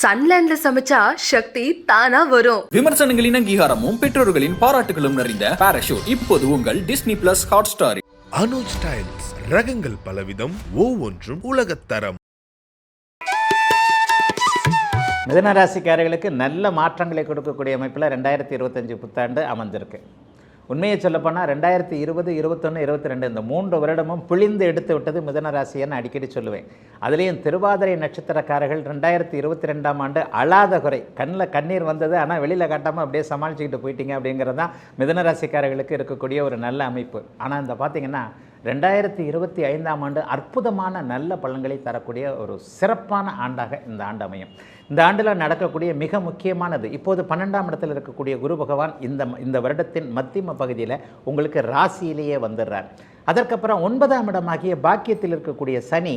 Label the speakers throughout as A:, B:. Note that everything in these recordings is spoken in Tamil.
A: சன்லேண்ட்ல சமைச்சா சக்தி தானா வரும்.
B: விமர்சனங்களின் அங்கீகாரமும் பெற்றோர்களின் பாராட்டுகளும் நிறைந்த பாராஷூட் இப்போது உங்கள் Disney plus hot star.
C: Anuj styles ரகங்கள் பலவிதம், ஒவ்வொன்றும் உலகத்தரம்.
D: மிதுன ராசிக்காரர்களுக்கு நல்ல மாற்றங்களை கொடுக்கக்கூடிய அமைப்பில் 2025 புத்தாண்டு அமைஞ்சிருக்கு. உண்மையை சொல்லப்போனால் 2020, 21, 22 இந்த 3 வருடமும் பிழிந்து எடுத்து விட்டது மிதுன ராசின்னு அடிக்கடி சொல்லுவேன். அதுலேயும் திருவாதிரை நட்சத்திரக்காரர்கள் 2022ஆம் ஆண்டு அழாத குறை, கண்ணில் கண்ணீர் வந்தது, ஆனால் வெளியில் காட்டாமல் அப்படியே சமாளிச்சுக்கிட்டு போயிட்டீங்க அப்படிங்கிறது தான் மிதுன ராசிக்காரர்களுக்கு இருக்கக்கூடிய ஒரு நல்ல அமைப்பு. ஆனால் இந்த பார்த்திங்கன்னா 2025ஆம் ஆண்டு அற்புதமான நல்ல பலன்களை தரக்கூடிய ஒரு சிறப்பான ஆண்டாக இந்த ஆண்டு அமையும். இந்த ஆண்டில் நடக்கக்கூடிய மிக முக்கியமானது, இப்போது 12ஆம் இடத்தில் இருக்கக்கூடிய குரு பகவான் இந்த வருடத்தின் மத்தியம பகுதியில் உங்களுக்கு ராசியிலேயே வந்துடுறார். அதற்கப்புறம் 9ஆம் இடமாகிய பாக்கியத்தில் இருக்கக்கூடிய சனி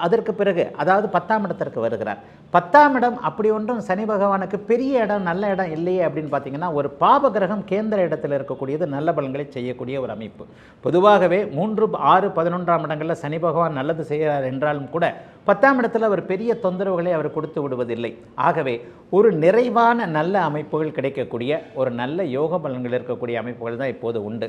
D: அதற்கு பிறகு அதாவது 10ஆம் இடத்திற்கு வருகிறார். 10ஆம் இடம் அப்படி ஒன்றும் சனி பகவானுக்கு பெரிய இடம், நல்ல இடம் இல்லையே அப்படின்னு பார்த்தீங்கன்னா, ஒரு பாப கிரகம் கேந்திர இடத்தில் இருக்கக்கூடியது நல்ல பலன்களை செய்யக்கூடிய ஒரு அமைப்பு. பொதுவாகவே 3, 6, 11ஆம் இடங்களில் சனி பகவான் நல்லது செய்கிறார் என்றாலும் கூட 10ஆம் இடத்தில் அவர் பெரிய தொந்தரவுகளை அவர் கொடுத்து விடுவதில்லை. ஆகவே ஒரு நிறைவான நல்ல அமைப்புகள் கிடைக்கக்கூடிய ஒரு நல்ல யோக பலன்கள் இருக்கக்கூடிய அமைப்புகள் தான் இப்போது உண்டு.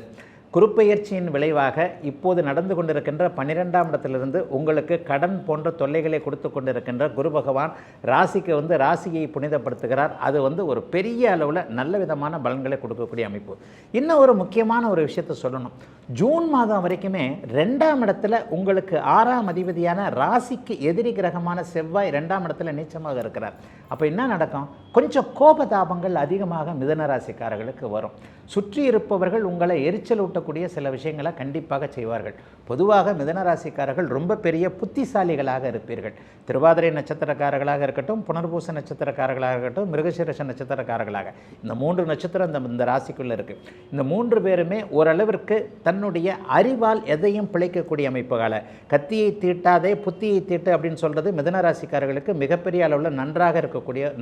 D: குருப்பெயர்ச்சியின் விளைவாக இப்போது நடந்து கொண்டிருக்கின்ற 12ஆம் இடத்திலிருந்து உங்களுக்கு கடன் போன்ற தொல்லைகளை கொடுத்து கொண்டிருக்கின்ற குரு பகவான் ராசிக்கு ராசியை புனிதப்படுத்துகிறார். அது ஒரு பெரிய அளவில் நல்ல விதமான பலன்களை கொடுக்கக்கூடிய அமைப்பு. இன்னும் ஒரு முக்கியமான ஒரு விஷயத்தை சொல்லணும். ஜூன் மாதம் வரைக்குமே 2ஆம் இடத்துல உங்களுக்கு 6ஆம் அதிபதியான ராசிக்கு எதிரி கிரகமான செவ்வாய் 2ஆம் இடத்துல நீச்சமாக இருக்கிறார். அப்போ என்ன நடக்கும்? கொஞ்சம் கோபதாபங்கள் அதிகமாக மிதுன ராசிக்காரர்களுக்கு வரும். சுற்றி இருப்பவர்கள் உங்களை எரிச்சல் ஊட்டக்கூடிய சில விஷயங்களை கண்டிப்பாக செய்வார்கள். பொதுவாக மிதுன ராசிக்காரர்கள் ரொம்ப பெரிய புத்திசாலிகளாக இருப்பீர்கள். திருவாதிரை நட்சத்திரக்காரர்களாக இருக்கட்டும், புனர்பூச நட்சத்திரக்காரர்களாக இருக்கட்டும், மிருகசீரிஷ நட்சத்திரக்காரர்களாக இந்த 3 நட்சத்திரம் இந்த ராசிக்குள்ளே இருக்குது. இந்த 3 பேருமே ஓரளவிற்கு தன்னுடைய அறிவால் எதையும் பிழைக்கக்கூடிய அமைப்புகளை, கத்தியை தீட்டாதே புத்தியை தீட்டு அப்படின்னு சொல்கிறது மிதுன ராசிக்காரர்களுக்கு மிகப்பெரிய அளவில்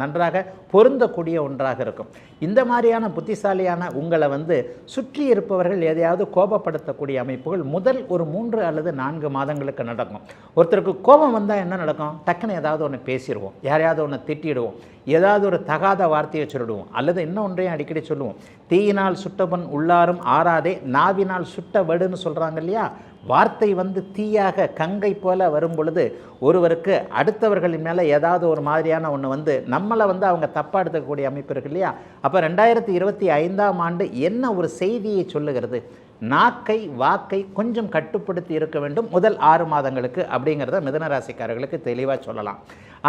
D: நன்றாக பொருந்தக்கூடிய ஒன்றாக இருக்கும். இந்த மாதிரியான புத்திசாலியான உங்களை சுற்றி இருப்பவர்கள் எதையாவது கோபப்படுத்தக்கூடிய அமைப்புகள் முதல் ஒரு 3 அல்லது 4 மாதங்களுக்கு நடக்கும். ஒருத்தருக்கு கோபம் வந்தால் என்ன நடக்கும்? டக்குன்னு ஏதாவது ஒன்று பேசிடுவோம், யாரையாவது ஒன்று திட்டிடுவோம், ஏதாவது ஒரு தகாத வார்த்தையை சொல்லிடுவோம், அல்லது இன்னும் ஒன்றையும் அடிக்கடி சொல்லுவோம். தீயினால் சுட்டபன் உள்ளாரும் ஆறாதே, நாவினால் சுட்ட வடுன்னு சொல்கிறாங்க இல்லையா? வார்த்தை தீயாக கங்கை போல வரும் பொழுது ஒருவருக்கு அடுத்தவர்களின் மேலே ஏதாவது ஒரு மாதிரியான ஒன்று நம்மளை அவங்க தப்பாக எடுத்துக்கக்கூடிய அமைப்பு இருக்கு இல்லையா? அப்போ 2025ஆம் ஆண்டு என்ன ஒரு செய்தியை சொல்லுகிறது? நாக்கை வாக்கை கொஞ்சம் கட்டுப்படுத்தி இருக்க வேண்டும் முதல் 6 மாதங்களுக்கு அப்படிங்கிறத மிதுன ராசிக்காரர்களுக்கு தெளிவாக சொல்லலாம்.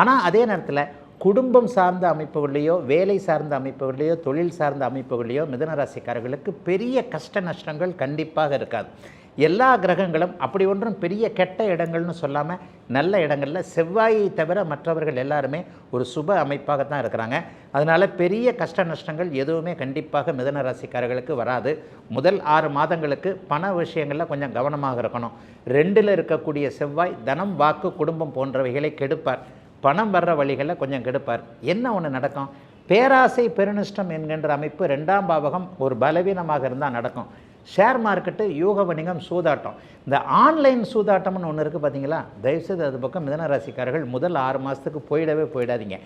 D: ஆனால் அதே நேரத்தில் குடும்பம் சார்ந்த அமைப்புகளையோ, வேலை சார்ந்த அமைப்புகளையோ, தொழில் சார்ந்த அமைப்புகளையோ மிதுன ராசிக்காரர்களுக்கு பெரிய கஷ்ட நஷ்டங்கள் கண்டிப்பாக இருக்காது. எல்லா கிரகங்களும் அப்படி ஒன்றும் பெரிய கெட்ட இடங்கள்னு சொல்லாமல் நல்ல இடங்களில் செவ்வாயை தவிர மற்றவர்கள் எல்லாருமே ஒரு சுப அமைப்பாகத்தான் இருக்கிறாங்க. அதனால் பெரிய கஷ்ட நஷ்டங்கள் எதுவுமே கண்டிப்பாக மிதுன ராசிக்காரர்களுக்கு வராது. முதல் 6 மாதங்களுக்கு பண விஷயங்களில் கொஞ்சம் கவனமாக இருக்கணும். 2ல் இருக்கக்கூடிய செவ்வாய் தனம், வாக்கு, குடும்பம் போன்றவைகளை கெடுப்பார். பணம் வர்ற வழிகளில் கொஞ்சம் கெடுப்பார். என்ன ஒன்று நடக்கும்? பேராசை பெருநஷ்டம் என்கின்ற அமைப்பு 2ஆம் பாவகம் ஒரு பலவீனமாக இருந்தால் நடக்கும். ஷேர் மார்க்கெட்டு, யூக வணிகம், சூதாட்டம், இந்த ஆன்லைன் சூதாட்டம்னு ஒன்று இருக்குது பார்த்தீங்களா? தயவுசெய்து அது பக்கம் மிதுன ராசிக்காரர்கள் முதல் 6 மாதத்துக்கு போயிடாதீங்க.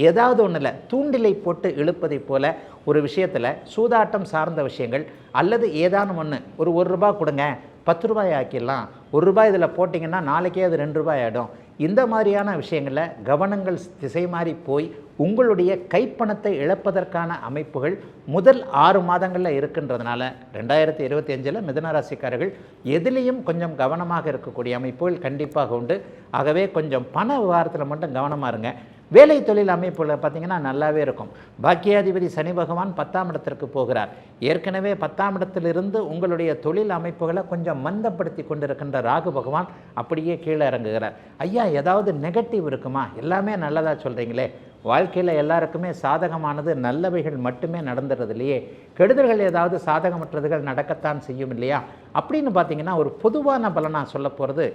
D: ஏதாவது ஒன்றில் தூண்டிலை போட்டு இழுப்பதை போல ஒரு விஷயத்தில் சூதாட்டம் சார்ந்த விஷயங்கள், அல்லது ஏதானும் ஒன்று ஒரு ரூபா கொடுங்க 10 ரூபாய் ஆக்கிடலாம், ரூபாய் இதில் போட்டிங்கன்னா நாளைக்கே அது 2 ரூபாய் ஆகிடும். இந்த மாதிரியான விஷயங்களில் கவனங்கள் திசை மாறி போய் உங்களுடைய கைப்பணத்தை இழப்பதற்கான அமைப்புகள் முதல் 6 மாதங்களில் இருக்கின்றதுனால 2025 மிதுன ராசிக்காரர்கள் எதிலையும் கொஞ்சம் கவனமாக இருக்கக்கூடிய அமைப்புகள் கண்டிப்பாக உண்டு. ஆகவே கொஞ்சம் பண விவகாரத்தில் மட்டும் கவனமாக இருங்க. வேலை தொழில் அமைப்புகளை பார்த்திங்கன்னா நல்லாவே இருக்கும். பாக்கியாதிபதி சனி பகவான் 10ஆம் இடத்திற்கு போகிறார். ஏற்கனவே 10ஆம் இடத்திலிருந்து உங்களுடைய தொழில் அமைப்புகளை கொஞ்சம் மந்தப்படுத்தி கொண்டிருக்கின்ற ராகு பகவான் அப்படியே கீழே இறங்குகிறார். ஐயா, ஏதாவது நெகட்டிவ் இருக்குமா? எல்லாமே நல்லதாக சொல்கிறீங்களே. வாழ்க்கையில் எல்லாருக்குமே சாதகமானது நல்லவைகள் மட்டுமே நடந்துறது இல்லையே, கெடுதல்கள் ஏதாவது சாதகமற்றதுகள் நடக்கத்தான் செய்யும் இல்லையா? அப்படின்னு பார்த்தீங்கன்னா ஒரு பொதுவான பலனாக சொல்ல போகிறது,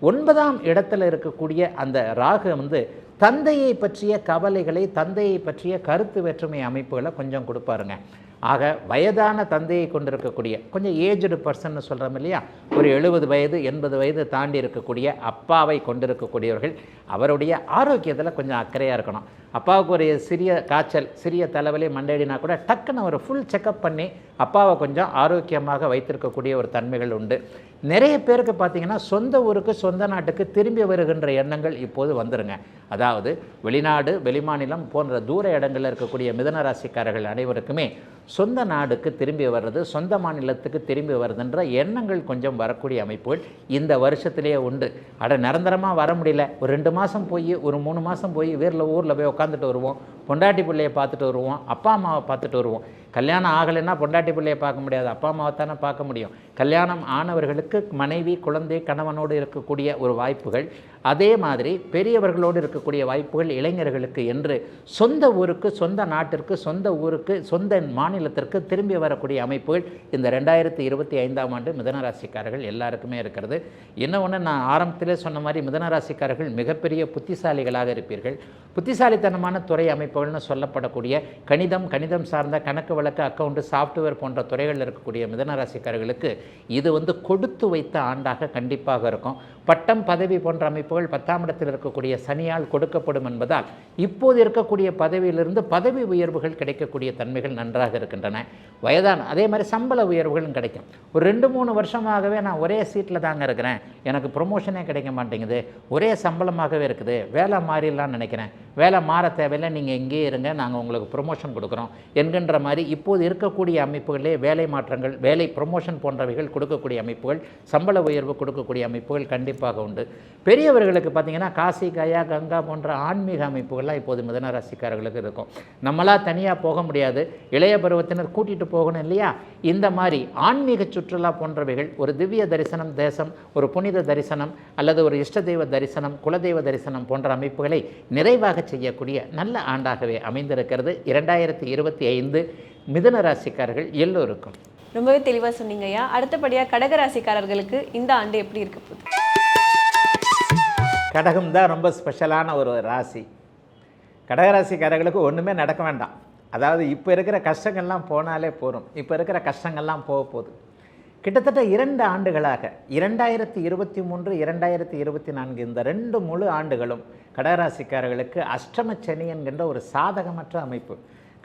D: 9ஆம் இடத்துல இருக்கக்கூடிய அந்த ராகு தந்தையை பற்றிய கவலைகளை, தந்தையை பற்றிய கருத்து வேற்றுமை அமைப்புகளை கொஞ்சம் கொடுப்பாருங்க. ஆக வயதான தந்தையை கொண்டிருக்கக்கூடிய கொஞ்சம் ஏஜ்டு பர்சன் சொல்கிறோம் இல்லையா, ஒரு 70 வயது 80 வயது தாண்டி இருக்கக்கூடிய அப்பாவை கொண்டிருக்கக்கூடியவர்கள் அவருடைய ஆரோக்கியத்தில் கொஞ்சம் அக்கறையாக இருக்கணும். அப்பாவுக்கு ஒரு சிறிய காய்ச்சல், சிறிய தலைவலி, மண்டைடினா கூட டக்குன்னு ஒரு ஃபுல் செக்கப் பண்ணி அப்பாவை கொஞ்சம் ஆரோக்கியமாக வைத்திருக்கக்கூடிய ஒரு தன்மைகள் உண்டு. நிறைய பேருக்கு பார்த்திங்கன்னா சொந்த ஊருக்கு சொந்த நாட்டுக்கு திரும்பி வருகின்ற எண்ணங்கள் இப்போது வந்துருங்க. அதாவது வெளிநாடு வெளிமாநிலம் போன்ற தூர இடங்களில் இருக்கக்கூடிய மிதன ராசிக்காரர்கள் அனைவருக்குமே சொந்த நாடுக்கு திரும்பி வர்றது, சொந்த மாநிலத்துக்கு திரும்பி வருதுன்ற எண்ணங்கள் கொஞ்சம் வரக்கூடிய அமைப்புகள் இந்த வருஷத்திலேயே உண்டு. நிரந்தரமாக வர முடியல, ஒரு 2 மாதம் போய் ஒரு 3 மாதம் போய் ஊரில் போய் உட்காந்துட்டு வருவோம், பொண்டாட்டி பிள்ளையை பார்த்துட்டு வருவோம், அப்பா அம்மாவை பார்த்துட்டு வருவோம். கல்யாணம் ஆகலைன்னா பொண்டாட்டி பிள்ளையை பார்க்க முடியாது, அப்பா அம்மாவை தானே பார்க்க முடியும். கல்யாணம் ஆனவர்களுக்கு மனைவி குழந்தை கணவனோடு இருக்கக்கூடிய ஒரு வாய்ப்புகள், அதே மாதிரி பெரியவர்களோடு இருக்கக்கூடிய வாய்ப்புகள் இளைஞர்களுக்கு என்று சொந்த ஊருக்கு சொந்த நாட்டிற்கு சொந்த ஊருக்கு சொந்த மாநிலத்திற்கு திரும்பி வரக்கூடிய அமைப்புகள் இந்த 2025ஆம் ஆண்டு மிதனராசிக்காரர்கள் எல்லாருக்குமே இருக்கிறது. இன்னொன்று நான் ஆரம்பத்திலே சொன்ன மாதிரி மிதனராசிக்காரர்கள் மிகப்பெரிய புத்திசாலிகளாக இருப்பீர்கள். புத்திசாலித்தனமான துறை அமைப்புகள்னு சொல்லப்படக்கூடிய கணிதம் சார்ந்த கணக்கு வழக்கு அக்கௌண்ட் சாஃப்ட்வேர் போன்ற துறைகளில் இருக்கக்கூடிய மிதனராசிக்காரர்களுக்கு இது கொடுத்து வைத்த ஆண்டாக கண்டிப்பாக இருக்கும். பட்டம் பதவி போன்ற அமைப்புகள் 10ஆம் இடத்தில் இருக்கக்கூடிய சனியால் கொடுக்கப்படும் என்பதால் இப்போது இருக்கக்கூடிய பதவியிலிருந்து பதவி உயர்வுகள் கிடைக்கக்கூடிய தன்மைகள் நன்றாக இருக்கின்றன. வயதான அதே மாதிரி சம்பள உயர்வுகளும் கிடைக்கும். ஒரு 2-3 வருஷமாகவே நான் ஒரே சீட்டில் தாங்க இருக்கிறேன், எனக்கு ப்ரொமோஷனே கிடைக்க மாட்டேங்குது, ஒரே சம்பளமாகவே இருக்குது, வேலை மாறிடலான்னு நினைக்கிறேன், வேலை மாற தேவையில்லை, நீங்கள் இங்கேயே இருங்க, நாங்கள் உங்களுக்கு ப்ரொமோஷன் கொடுக்குறோம் என்கின்ற மாதிரி இப்போது இருக்கக்கூடிய அமைப்புகளே வேலை மாற்றங்கள், வேலை ப்ரொமோஷன் போன்றவைகள் கொடுக்கக்கூடிய அமைப்புகள், சம்பள உயர்வு கொடுக்கக்கூடிய அமைப்புகள் கண்டிப்பாக உண்டு. பெரியவர்களுக்கு பார்த்திங்கன்னா காசி கயா கங்கா போன்ற ஆன்மீக அமைப்புகள்லாம் இப்போது மிதனராசிக்காரர்களுக்கு இருக்கும். நம்மளா தனியாக போக முடியாது, இளைய பருவத்தினர் கூட்டிகிட்டு போகணும் இல்லையா. இந்த மாதிரி ஆன்மீக சுற்றுலா போன்றவைகள், ஒரு திவ்ய தரிசனம் தேசம், ஒரு புனித தரிசனம் அல்லது ஒரு இஷ்ட தெய்வ தரிசனம், குலதெய்வ தரிசனம் போன்ற அமைப்புகளை நிறைவாக செய்யக்கூடிய நல்ல ஆண்டாகவே அமைந்திருக்கிறது 2025 மிதுன ராசிக்காரர்கள் எல்லோருக்கும்.
E: ரொம்பவே தெளிவாக சொன்னீங்க ஐயா. அடுத்தபடியாக கடகராசிக்காரர்களுக்கு இந்த ஆண்டு எப்படி இருக்க போகுது?
D: கடகம் தான் ரொம்ப ஸ்பெஷலான ஒரு ராசி. கடகராசிக்காரர்களுக்கு ஒன்றுமே நடக்க வேண்டாம். அதாவது இப்போ இருக்கிற கஷ்டங்கள்லாம் போனாலே போகும். இப்போ இருக்கிற கஷ்டங்கள்லாம் போக போகுது. கிட்டத்தட்ட 2 ஆண்டுகளாக 2023 2024 இந்த 2 முழு ஆண்டுகளும் கடகராசிக்காரர்களுக்கு அஷ்டம சனி என்கின்ற ஒரு சாதகமற்ற அமைப்பு.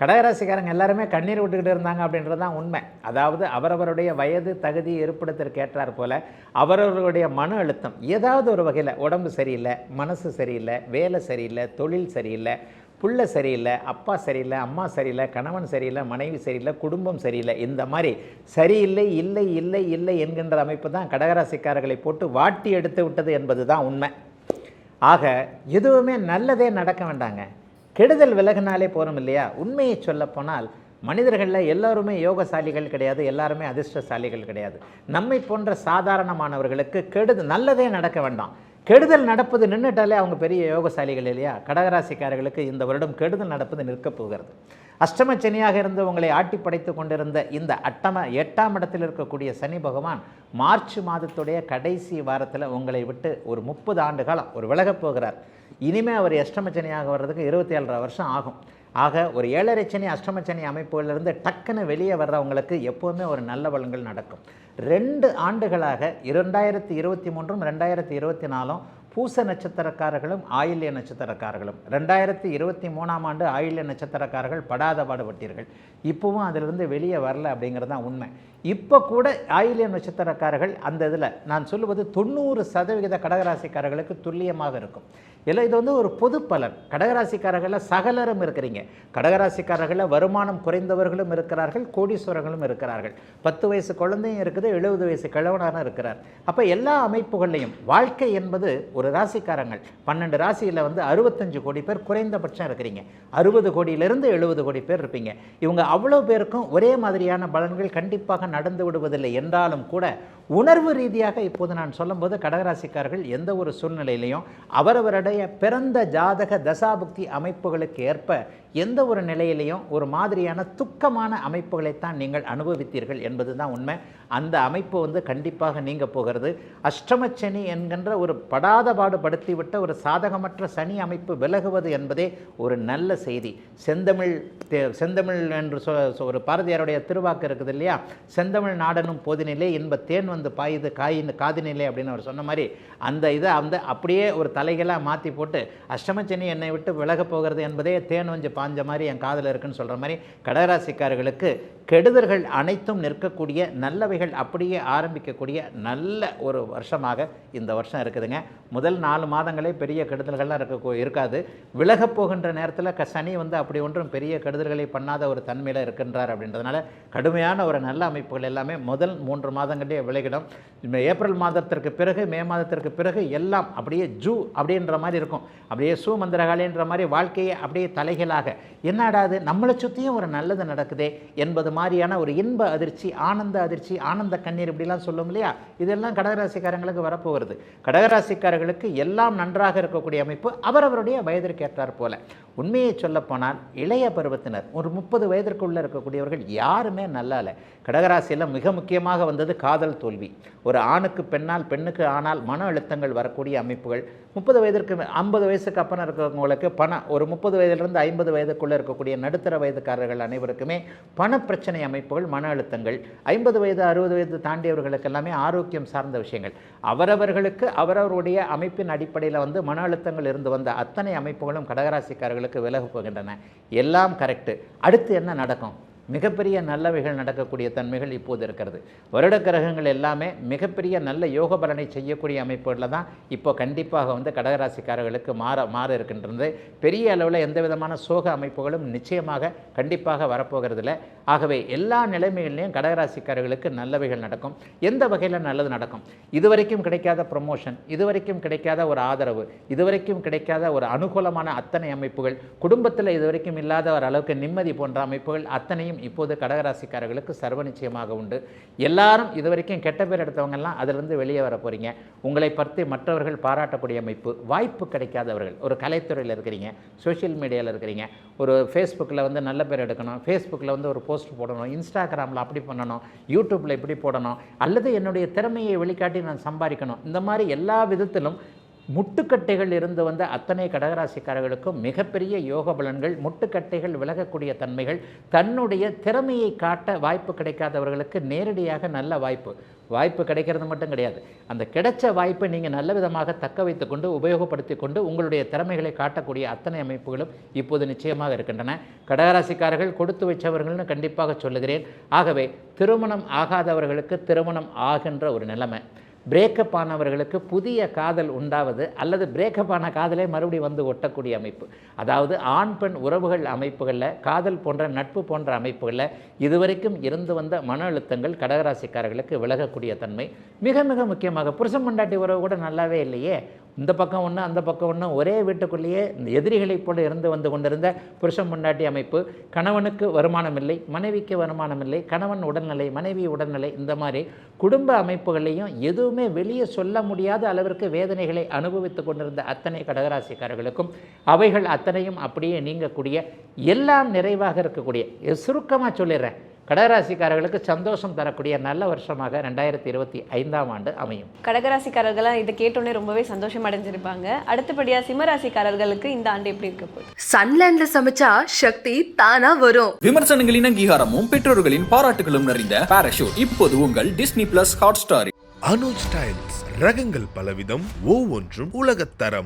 D: கடகராசிக்காரங்க எல்லாருமே கண்ணீர் விட்டுக்கிட்டு இருந்தாங்க அப்படின்றது தான் உண்மை. அதாவது அவரவருடைய வயது தகுதி இருப்பிடத்திற்கு ஏற்றார் போல அவரவர்களுடைய மன அழுத்தம் ஏதாவது ஒரு வகையில், உடம்பு சரியில்லை, மனசு சரியில்லை, வேலை சரியில்லை, தொழில் சரியில்லை, புள்ள சரியில்லை, அப்பா சரியில்லை, அம்மா சரியில்லை, கணவன் சரியில்லை, மனைவி சரியில்லை, குடும்பம் சரியில்லை, இந்த மாதிரி சரியில்லை இல்லை இல்லை இல்லை என்கின்ற அமைப்பு தான் கடகராசிக்காரர்களை போட்டு வாட்டி எடுத்து விட்டது என்பது தான் உண்மை. ஆக எதுவுமே நல்லதே நடக்க வேண்டாங்க, கெடுதல் விலகினாலே போகிறோம் இல்லையா. உண்மையை சொல்லப்போனால் மனிதர்களில் எல்லோருமே யோகசாலிகள் கிடையாது, எல்லாருமே அதிர்ஷ்டசாலிகள் கிடையாது. நம்மை போன்ற சாதாரணமானவர்களுக்கு நல்லதே நடக்க வேண்டாம், கெடுதல் நடப்பது நின்றுட்டாலே அவங்க பெரிய யோகசாலிகள் இல்லையா. கடகராசிக்காரர்களுக்கு இந்த வருடம் கெடுதல் நடப்பது நிற்கப் போகிறது. அஷ்டம சனியாக இருந்து உங்களை ஆட்டி படைத்து கொண்டிருந்த இந்த 8ஆம் இடத்தில் இருக்கக்கூடிய சனி பகவான் மார்ச் மாதத்துடைய கடைசி வாரத்தில் உங்களை விட்டு ஒரு 30 ஆண்டு காலம் ஒரு விலகப் போகிறார். இனிமேல் அவர் அஷ்டம சனியாக வர்றதுக்கு 27 வருஷம் ஆகும். ஆக ஒரு 7.5 சனி அஷ்டம சனி அமைப்புகளிலிருந்து டக்குன்னு வெளியே வர்றவங்களுக்கு எப்போவுமே ஒரு நல்ல பலன்கள் நடக்கும். 2 ஆண்டுகளாக 2023 2024 பூச நட்சத்திரக்காரர்களும் ஆயில்ய நட்சத்திரக்காரர்களும் 2023ஆம் ஆண்டு ஆயில்ய நட்சத்திரக்காரர்கள் படாத பாடுபட்டீர்கள். இப்போவும் அதிலிருந்து வெளியே வரல அப்படிங்கிறது தான் உண்மை. இப்போ கூட ஆயில்ய நட்சத்திரக்காரர்கள் அந்த இதில் நான் சொல்லுவது 90% கடகராசிக்காரர்களுக்கு துல்லியமாக இருக்கும். இல்லை, இது ஒரு பொது பலன். கடகராசிக்காரர்களில் சகலரும் இருக்கிறீங்க. கடகராசிக்காரர்களில் வருமானம் குறைந்தவர்களும் இருக்கிறார்கள், கோடீஸ்வரர்களும் இருக்கிறார்கள், 10 வயசு குழந்தையும் இருக்குது, 70 வயசு கிழவனாரும் இருக்கிறார். அப்போ எல்லா அமைப்புகள்லையும் வாழ்க்கை என்பது ஒரு ராசிக்காரங்கள் 12 ராசியில் 65 கோடி பேர் குறைந்தபட்சம் இருக்கிறீங்க. 60 கோடியிலிருந்து 70 கோடி பேர் இருப்பீங்க. இவங்க அவ்வளோ பேருக்கும் ஒரே மாதிரியான பலன்கள் கண்டிப்பாக நடந்து விடுவதில்லை என்றாலும் கூட உணர்வு ரீதியாக இப்போது நான் சொல்லும்போது கடகராசிக்காரர்கள் எந்த ஒரு சூழ்நிலையிலையும் அவரவருடைய பிறந்த ஜாதக தசாபுக்தி அமைப்புகளுக்கு ஏற்ப எந்த ஒரு நிலையிலையும் ஒரு மாதிரியான துக்கமான அமைப்புகளைத்தான் நீங்கள் அனுபவித்தீர்கள் என்பது தான் உண்மை. அந்த அமைப்பு கண்டிப்பாக நீங்க போகிறது. அஷ்டமச்சனி என்கின்ற ஒரு படாத பாடுபடுத்திவிட்ட ஒரு சாதகமற்ற சனி அமைப்பு விலகுவது என்பதே ஒரு நல்ல செய்தி. செந்தமிழ் என்று ஒரு பாரதியாருடைய திருவாக்கு இருக்குது இல்லையா, செந்தமிழ் நாடனும் போதினிலே இன்ப தேன் வந்து பாயுது காதினிலே அப்படின்னு அவர் சொன்ன மாதிரி அந்த இதை அப்படியே ஒரு தலைகளாக மாற்றி போட்டு அஷ்டமச்சனி என்னை விட்டு விலகப் போகிறது என்பதே தேன் வஞ்சு பாஞ்ச மாதிரி என் காதில் இருக்குன்னு சொல்கிற மாதிரி கடகராசிக்காரர்களுக்கு கெடுதல்கள் அனைத்தும் நிற்கக்கூடிய, நல்லவைகள் அப்படியே ஆரம்பிக்கக்கூடிய நல்ல ஒரு வருஷமாக இந்த வருஷம் இருக்குதுங்க. முதல் 4 மாதங்களே பெரிய கெடுதல்கள்லாம் இருக்காது. விலகப் போகின்ற நேரத்தில் சனி வந்து அப்படி ஒன்றும் பெரிய கெடுதல்களை பண்ணாத ஒரு தன்மையில் இருக்கின்றார். அப்படின்றதுனால கடுமையான ஒரு நல்ல அமைப்புகள் எல்லாமே முதல் 3 மாதங்களே விலகிடும். ஏப்ரல் மாதத்திற்கு பிறகு, மே மாதத்திற்கு பிறகு எல்லாம் அப்படியே அப்படின்ற மாதிரி இருக்கும். அப்படியே மந்திரகாலின்ற மாதிரி வாழ்க்கையை அப்படியே தலைகளாக என்னடாது நம்மளை சுற்றியும் ஒரு நல்லது நடக்குதே என்பது மாதிரியான ஒரு இன்ப அதிர்ச்சி, ஆனந்த கண்ணீர் இப்படிலாம் சொல்லும் இல்லையா, இதெல்லாம் கடகராசிக்காரங்களுக்கு வரப்போகிறது. கடகராசிக்காரர்களுக்கு எல்லாம் நன்றாக இருக்கக்கூடிய அமைப்பு அவரவருடைய வயதிற்கு ஏற்றார் போல. உண்மையை சொல்லப்போனால் இளைய பருவத்தினர் ஒரு 30 வயதிற்குள்ளே இருக்கக்கூடியவர்கள் யாருமே நல்லா இல்லை. கடகராசியில் மிக முக்கியமாக வந்தது காதல் தோல்வி. ஒரு ஆணுக்கு பெண்ணால், பெண்ணுக்கு ஆனால் மன அழுத்தங்கள் வரக்கூடிய அமைப்புகள். 30 வயதிற்கு 50 வயசுக்கு அப்புறம் இருக்கிறவங்களுக்கு ஒரு 30 வயதிலிருந்து 50 வயதுக்குள்ளே இருக்கக்கூடிய நடுத்தர வயதுக்காரர்கள் அனைவருக்குமே பண பிரச்சனை அமைப்புகள், மன அழுத்தங்கள். 50 வயது 60 வயது தாண்டியவர்களுக்கு எல்லாமே ஆரோக்கியம் சார்ந்த விஷயங்கள். அவரவர்களுக்கு அவரவருடைய அமைப்பின் அடிப்படையில் வந்து மன அழுத்தங்கள் இருந்து வந்த அத்தனை அமைப்புகளும் கடகராசிக்காரர்களுக்கு விலக போகின்றன. எல்லாம் கரெக்டு. அடுத்து என்ன நடக்கும்? மிகப்பெரிய நல்லவைகள் நடக்கக்கூடிய தன்மைகள் இப்போது இருக்கிறது. வருட கிரகங்கள் எல்லாமே மிகப்பெரிய நல்ல யோக பலனை செய்யக்கூடிய அமைப்புகளில் தான் இப்போ கண்டிப்பாக வந்து கடகராசிக்காரர்களுக்கு மாற இருக்கின்றது. பெரிய அளவில் எந்த விதமான சோக அமைப்புகளும் நிச்சயமாக கண்டிப்பாக வரப்போகிறதில்ல. ஆகவே எல்லா நிலைமைகளிலையும் கடகராசிக்காரர்களுக்கு நல்லவைகள் நடக்கும். எந்த வகையில் நல்லது நடக்கும்? இதுவரைக்கும் கிடைக்காத ப்ரமோஷன், இதுவரைக்கும் கிடைக்காத ஒரு ஆதரவு, இதுவரைக்கும் கிடைக்காத ஒரு அனுகூலமான அத்தனை அமைப்புகள், குடும்பத்தில் இதுவரைக்கும் இல்லாத ஒரு அளவுக்கு நிம்மதி போன்ற அமைப்புகள் அத்தனையும் இப்போது கடகராசிக்காரர்களுக்கு சர்வ நிச்சயமாக உண்டு. எல்லாரும் இதுவரைக்கும் கெட்ட பேர் எடுத்தவங்கெல்லாம் அதிலிருந்து வெளியே வர போகிறீங்க. உங்களை பற்றி மற்றவர்கள் பாராட்டக்கூடிய அமைப்பு. வாய்ப்பு கிடைக்காதவர்கள், ஒரு கலைத்துறையில் இருக்கிறீங்க, சோஷியல் மீடியாவில் இருக்கிறீங்க, ஒரு ஃபேஸ்புக்கில் வந்து நல்ல பேர் எடுக்கணும், ஃபேஸ்புக்கில் வந்து ஒரு போஸ்ட் போடணும், இன்ஸ்டாகிராமில் அப்படி பண்ணணும், யூடியூப்பில் இப்படி போடணும், அல்லது என்னுடைய திறமையை வெளிக்காட்டி நான் சம்பாதிக்கணும், இந்த மாதிரி எல்லா விதத்திலும் முட்டுக்கட்டைகள் இருந்து வந்த அத்தனை கடகராசிக்காரர்களுக்கும் மிகப்பெரிய யோக பலன்கள், முட்டுக்கட்டைகள் விலகக்கூடிய தன்மைகள், தன்னுடைய திறமையை காட்ட வாய்ப்பு கிடைக்காதவர்களுக்கு நேரடியாக நல்ல வாய்ப்பு கிடைக்கிறது மட்டும் கிடையாது, அந்த கிடைச்ச வாய்ப்பை நீங்கள் நல்ல விதமாக தக்க வைத்து கொண்டு உபயோகப்படுத்தி கொண்டு உங்களுடைய திறமைகளை காட்டக்கூடிய அத்தனை அமைப்புகளும் இப்போது நிச்சயமாக இருக்கின்றன. கடகராசிக்காரர்கள் கொடுத்து வச்சவர்கள்னு கண்டிப்பாக சொல்லுகிறேன். ஆகவே திருமணம் ஆகாதவர்களுக்கு திருமணம் ஆகின்ற ஒரு நிலைமை, பிரேக்கப் ஆனவர்களுக்கு புதிய காதல் உண்டாவது அல்லது பிரேக்கப் ஆன காதலே மறுபடியும் வந்து ஒட்டக்கூடிய அமைப்பு. அதாவது ஆண் பெண் உறவுகள் அமைப்புகளில், காதல் போன்ற நட்பு போன்ற அமைப்புகளில் இதுவரைக்கும் இருந்து வந்த மன அழுத்தங்கள் கடகராசிக்காரர்களுக்கு விலகக்கூடிய தன்மை. மிக மிக முக்கியமாக புருஷன் பொண்டாட்டி உறவு கூட நல்லாவே இல்லையே, இந்த பக்கம் ஒன்று அந்த பக்கம் ஒன்று, ஒரே வீட்டுக்குள்ளேயே எதிரிகளைப் போல இருந்து வந்து கொண்டிருந்த புருஷன் பொண்டாட்டி அமைப்பு. கணவனுக்கு வருமானம் இல்லை, மனைவிக்கு வருமானம் இல்லை, கணவன் உடல்நிலை, மனைவி உடல்நிலை, இந்த மாதிரி குடும்ப அமைப்புகளையும் எதுவுமே வெளியே சொல்ல முடியாத அளவிற்கு வேதனைகளை அனுபவித்து கொண்டிருந்த அத்தனை கடகராசிக்காரர்களுக்கும் அவைகள் அத்தனையும் அப்படியே நீங்கக்கூடிய, எல்லாம் நிறைவாக இருக்கக்கூடிய, சுருக்கமாக சொல்லிடுறேன், கடகராசிக்காரர்களுக்கு சந்தோஷம் தரக்கூடிய நல்ல வருஷமாக 2025ஆம் ஆண்டு அமையும்.
E: கடகராசிக்காரர்களாக இதை கேட்டோன்னே ரொம்பவே சந்தோஷம் அடைஞ்சிருப்பாங்க. அடுத்தபடியாக சிம்மராசிக்காரர்களுக்கு இந்த ஆண்டு எப்படி இருக்க போகுது?
A: சன்லேண்ட்ல சமைச்சா சக்தி தானா வரும்.
B: விமர்சனங்களின் அங்கீகாரமும் பெற்றோர்களின் பாராட்டுகளும் நிறைந்த பாராஷூட் இப்போது உங்கள் Disney plus hot star.
C: Anuj styles ரகங்கள் பலவிதம், ஒவ்வொன்றும் உலகத்தரம்.